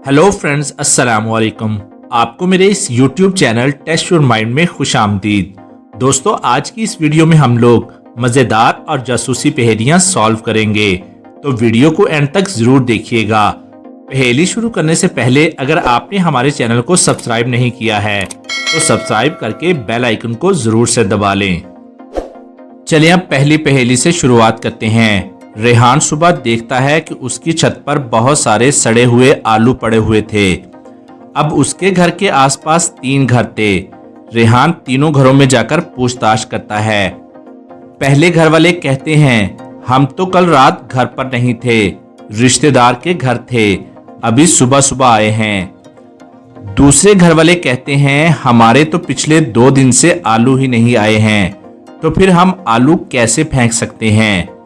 Hello friends, अस्सलाम वालेकुम। आपको मेरे इस YouTube channel test your mind में खुशामदीद। दोस्तों, आज की इस वीडियो में हम लोग मज़ेदार और जासूसी पहेलियां सॉल्व करेंगे, तो वीडियो को एंड तक ज़रूर देखिएगा। पहेली शुरू करने से पहले अगर आपने हमारे चैनल को सब्सक्राइब नहीं किया है तो सब्सक्राइब करके बेल आइकन को ज़रूर से दबा लें। चलिए अब पहली पहेली से शुरुआत करते हैं। रेहान सुबह देखता है कि उसकी छत पर बहुत सारे सड़े हुए आलू पड़े हुए थे। अब उसके घर के आसपास 3 घर थे। रेहान तीनों घरों में जाकर पूछताछ करता है। पहले घर वाले कहते हैं, हम तो कल रात घर पर नहीं थे, रिश्तेदार के घर थे, अभी सुबह सुबह आए हैं। दूसरे घर वाले कहते हैं, हमारे तो पिछले 2 दिन से आलू ही नहीं आए हैं, तो फिर हम आलू कैसे फेंक सकते हैं।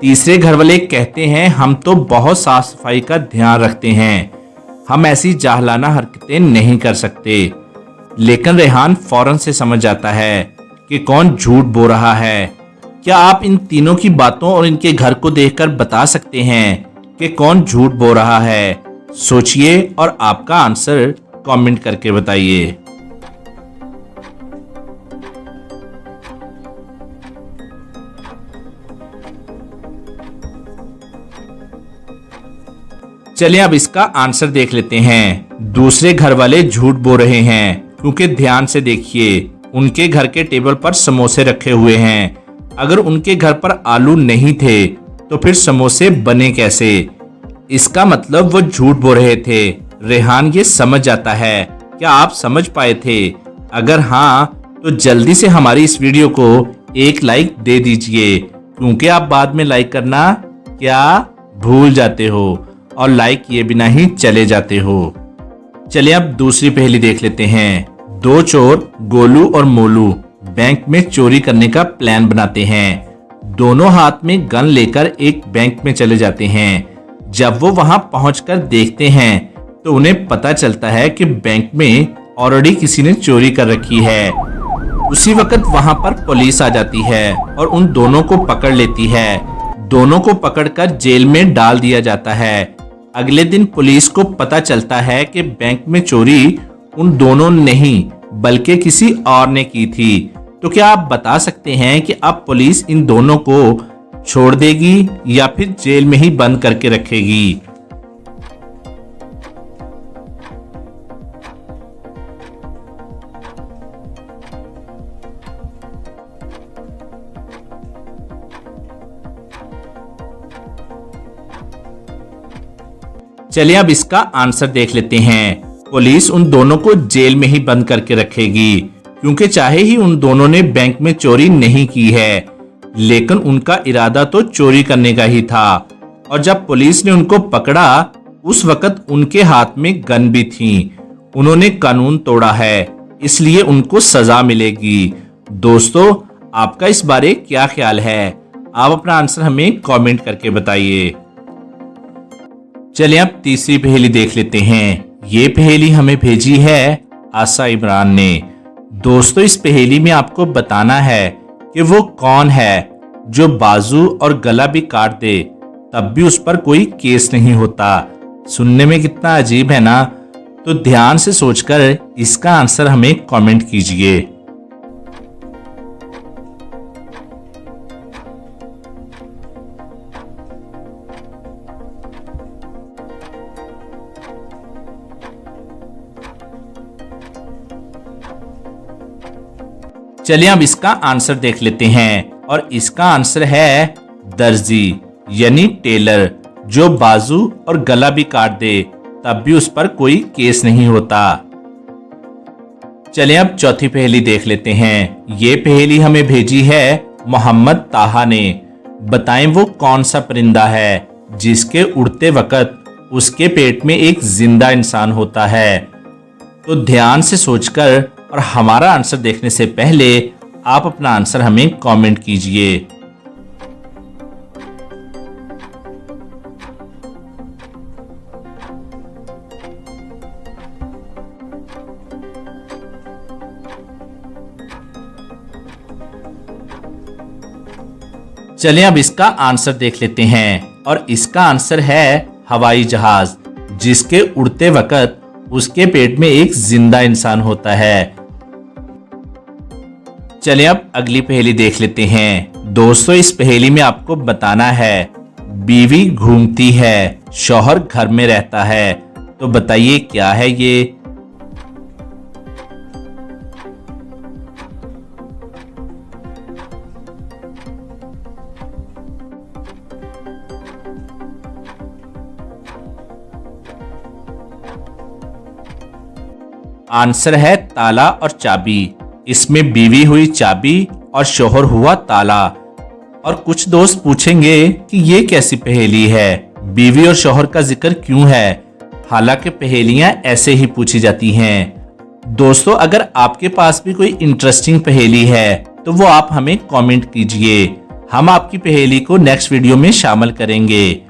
तीसरे घर वाले कहते हैं, हम तो बहुत साफ सफाई का ध्यान रखते हैं, हम ऐसी जाहलाना हरकतें नहीं कर सकते। लेकिन रेहान फौरन से समझ जाता है कि कौन झूठ बोल रहा है। क्या आप इन तीनों की बातों और इनके घर को देखकर बता सकते हैं कि कौन झूठ बोल रहा है? सोचिए और आपका आंसर कमेंट करके बताइए। चलिए अब इसका आंसर देख लेते हैं। दूसरे घर वाले झूठ बोल रहे हैं, क्योंकि ध्यान से देखिए, उनके घर के टेबल पर समोसे रखे हुए हैं। अगर उनके घर पर आलू नहीं थे तो फिर समोसे बने कैसे? इसका मतलब वो झूठ बोल रहे थे। रेहान ये समझ जाता है। क्या आप समझ पाए थे? अगर हाँ तो जल्दी से हमारी इस वीडियो को एक लाइक दे दीजिए, क्योंकि आप बाद में लाइक करना क्या भूल जाते हो और लाइक किए बिना ही चले जाते हो। चलिए अब दूसरी पहेली देख लेते हैं। 2 चोर गोलू और मोलू बैंक में चोरी करने का प्लान बनाते हैं। दोनों हाथ में गन लेकर एक बैंक में चले जाते हैं। जब वो वहां पहुंचकर देखते हैं तो उन्हें पता चलता है कि बैंक में ऑलरेडी किसी ने चोरी कर रखी है। उसी वक्त वहां पर पुलिस आ जाती है और उन दोनों को पकड़ लेती है। दोनों को पकड़कर जेल में डाल दिया जाता है। अगले दिन पुलिस को पता चलता है कि बैंक में चोरी उन दोनों नहीं बल्कि किसी और ने की थी। तो क्या आप बता सकते हैं कि अब पुलिस इन दोनों को छोड़ देगी या फिर जेल में ही बंद करके रखेगी? चलिए अब इसका आंसर देख लेते हैं। पुलिस उन दोनों को जेल में ही बंद करके रखेगी, क्योंकि चाहे ही उन दोनों ने बैंक में चोरी नहीं की है, लेकिन उनका इरादा तो चोरी करने का ही था। और जब पुलिस ने उनको पकड़ा उस वक्त उनके हाथ में गन भी थी। उन्होंने कानून तोड़ा है, इसलिए उनको सजा मिलेगी। दोस्तों, आपका इस बारे क्या ख्याल है? आप अपना आंसर हमें कमेंट करके बताइए। चलिए अब तीसरी पहेली देख लेते हैं। ये पहेली हमें भेजी है आशा इमरान ने। दोस्तों, इस पहेली में आपको बताना है कि वो कौन है जो बाजू और गला भी काट दे तब भी उस पर कोई केस नहीं होता। सुनने में कितना अजीब है ना? तो ध्यान से सोचकर इसका आंसर हमें कमेंट कीजिए। चलिए अब इसका आंसर देख लेते हैं, और इसका आंसर है दर्जी यानी टेलर, जो बाजू और गला भी काट दे तब भी उस पर कोई केस नहीं होता। चलिए अब चौथी पहेली देख लेते हैं। ये पहेली हमें भेजी है मोहम्मद ताहा ने। बताएं वो कौन सा परिंदा है जिसके उड़ते वक्त उसके पेट में एक जिंदा इंसान होता है? तो ध्यान से सोचकर और हमारा आंसर देखने से पहले आप अपना आंसर हमें कमेंट कीजिए। चलिए अब इसका आंसर देख लेते हैं, और इसका आंसर है हवाई जहाज, जिसके उड़ते वक्त उसके पेट में एक जिंदा इंसान होता है। चलिए अब अगली पहेली देख लेते हैं। दोस्तों इस पहेली में आपको बताना है, बीवी घूमती है, शौहर घर में रहता है, तो बताइए क्या है ये। आंसर है ताला और चाबी। इसमें बीवी हुई चाबी और शोहर हुआ ताला। और कुछ दोस्त पूछेंगे कि ये कैसी पहेली है, बीवी और शोहर का जिक्र क्यों है। हालांकि पहेलियां ऐसे ही पूछी जाती हैं। दोस्तों अगर आपके पास भी कोई इंटरेस्टिंग पहेली है तो वो आप हमें कमेंट कीजिए, हम आपकी पहेली को नेक्स्ट वीडियो में शामिल करेंगे।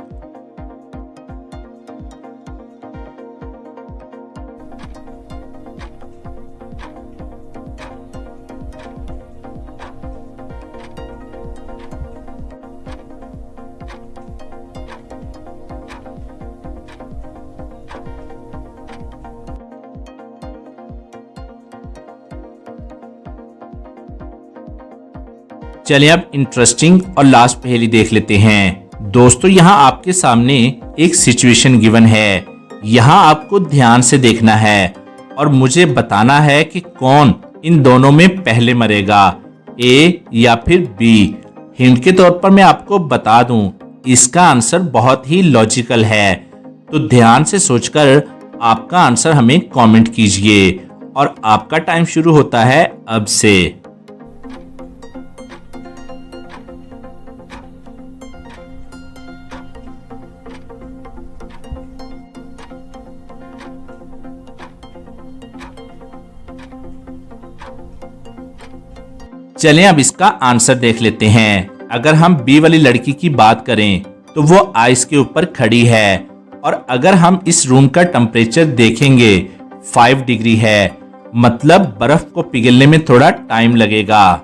चलिए अब इंटरेस्टिंग और लास्ट पहेली देख लेते हैं। दोस्तों यहाँ आपके सामने एक सिचुएशन गिवन है, यहाँ आपको ध्यान से देखना है और मुझे बताना है कि कौन इन दोनों में पहले मरेगा, ए या फिर बी। हिंट के तौर पर मैं आपको बता दूं, इसका आंसर बहुत ही लॉजिकल है, तो ध्यान से सोचकर आपका आंसर हमें कमेंट कीजिए। और आपका टाइम शुरू होता है अब से। चलें अब इसका आंसर देख लेते हैं। अगर हम बी वाली लड़की की बात करें तो वो आइस के ऊपर खड़ी है, और अगर हम इस रूम का टेम्परेचर देखेंगे 5 डिग्री है, मतलब बर्फ को पिघलने में थोड़ा टाइम लगेगा।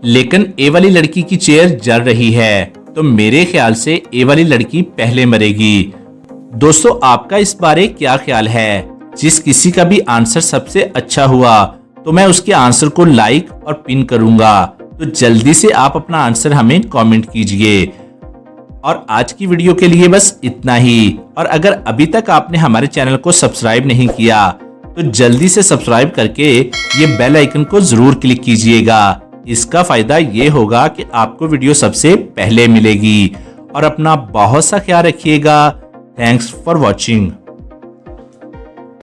लेकिन ए वाली लड़की की चेयर जल रही है, तो मेरे ख्याल से ए वाली लड़की पहले मरेगी। दोस्तों आपका इस बारे क्या ख्याल है? जिस किसी का भी आंसर सबसे अच्छा हुआ तो मैं उसके आंसर को लाइक और पिन करूंगा, तो जल्दी से आप अपना आंसर हमें कमेंट कीजिए। और आज की वीडियो के लिए बस इतना ही। और अगर अभी तक आपने हमारे चैनल को सब्सक्राइब नहीं किया तो जल्दी से सब्सक्राइब करके ये बेल आइकन को जरूर क्लिक कीजिएगा। इसका फायदा ये होगा कि आपको वीडियो सबसे पहले मिलेगी। और अपना बहुत सा ख्याल रखिएगा। Thanks for watching.